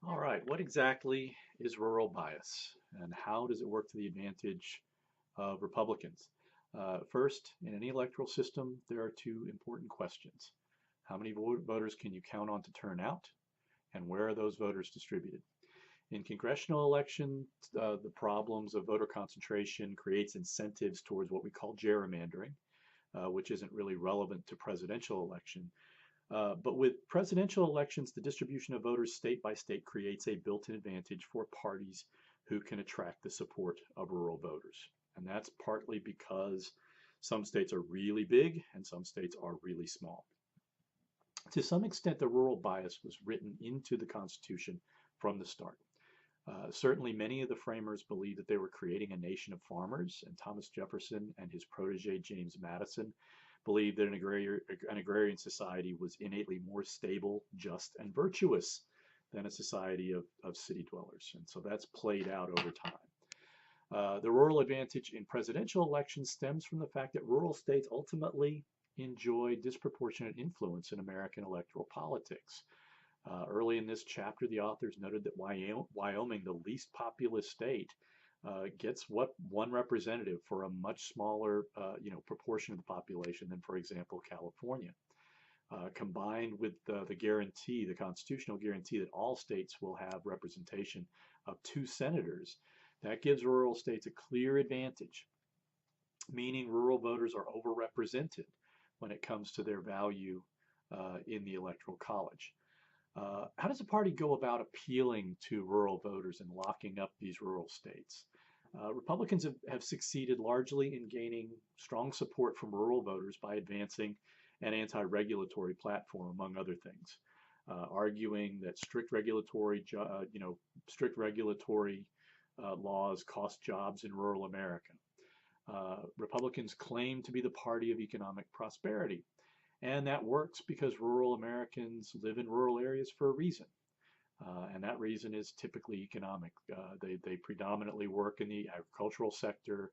All right, what exactly is rural bias and how does it work to the advantage of Republicans? First, in any electoral system, there are two important questions. How many voters can you count on to turn out, and where are those voters distributed? In congressional elections, the problems of voter concentration creates incentives towards what we call gerrymandering, which isn't really relevant to presidential election. But with presidential elections, the distribution of voters state by state creates a built-in advantage for parties who can attract the support of rural voters. And that's partly because some states are really big and some states are really small. To some extent, the rural bias was written into the Constitution from the start. Certainly, many of the framers believed that they were creating a nation of farmers, and Thomas Jefferson and his protege James Madison believed that an agrarian society was innately more stable, just, and virtuous than a society of city dwellers. And so that's played out over time. The rural advantage in presidential elections stems from the fact that rural states ultimately enjoy disproportionate influence in American electoral politics. Early in this chapter, the authors noted that Wyoming, the least populous state, gets one representative for a much smaller, proportion of the population than, for example, California. Combined with the constitutional guarantee that all states will have representation of two senators, that gives rural states a clear advantage, meaning rural voters are overrepresented when it comes to their value in the Electoral College. How does a party go about appealing to rural voters and locking up these rural states? Republicans have succeeded largely in gaining strong support from rural voters by advancing an anti-regulatory platform, among other things, arguing that strict regulatory laws cost jobs in rural America. Republicans claim to be the party of economic prosperity, and that works because rural Americans live in rural areas for a reason. And that reason is typically economic. They predominantly work in the agricultural sector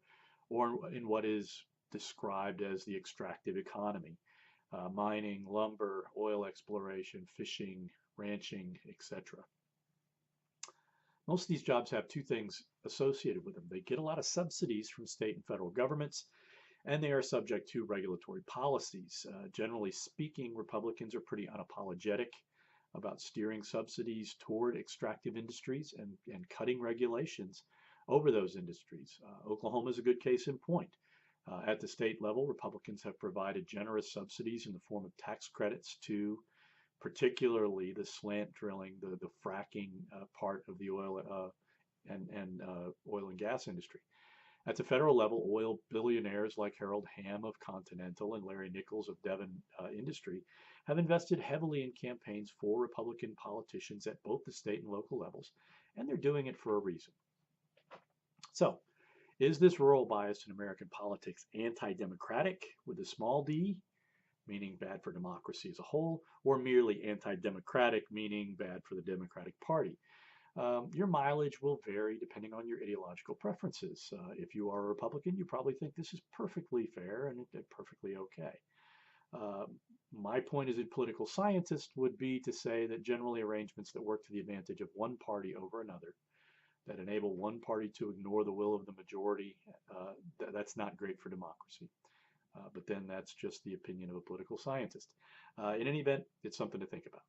or in what is described as the extractive economy, mining, lumber, oil exploration, fishing, ranching, etc. Most of these jobs have two things associated with them. They get a lot of subsidies from state and federal governments, and they are subject to regulatory policies. Generally speaking, Republicans are pretty unapologetic about steering subsidies toward extractive industries and cutting regulations over those industries. Oklahoma is a good case in point. At the state level, Republicans have provided generous subsidies in the form of tax credits to particularly the slant drilling, the fracking part of the oil and gas industry. At the federal level, oil billionaires like Harold Hamm of Continental and Larry Nichols of Devon Industry have invested heavily in campaigns for Republican politicians at both the state and local levels, and they're doing it for a reason. So, is this rural bias in American politics anti-democratic with a small d, meaning bad for democracy as a whole, or merely anti-democratic, meaning bad for the Democratic Party? Your mileage will vary depending on your ideological preferences. If you are a Republican, you probably think this is perfectly fair and perfectly okay. Uh, my point as a political scientist would be to say that generally arrangements that work to the advantage of one party over another, that enable one party to ignore the will of the majority, that's not great for democracy. But then that's just the opinion of a political scientist. In any event, it's something to think about.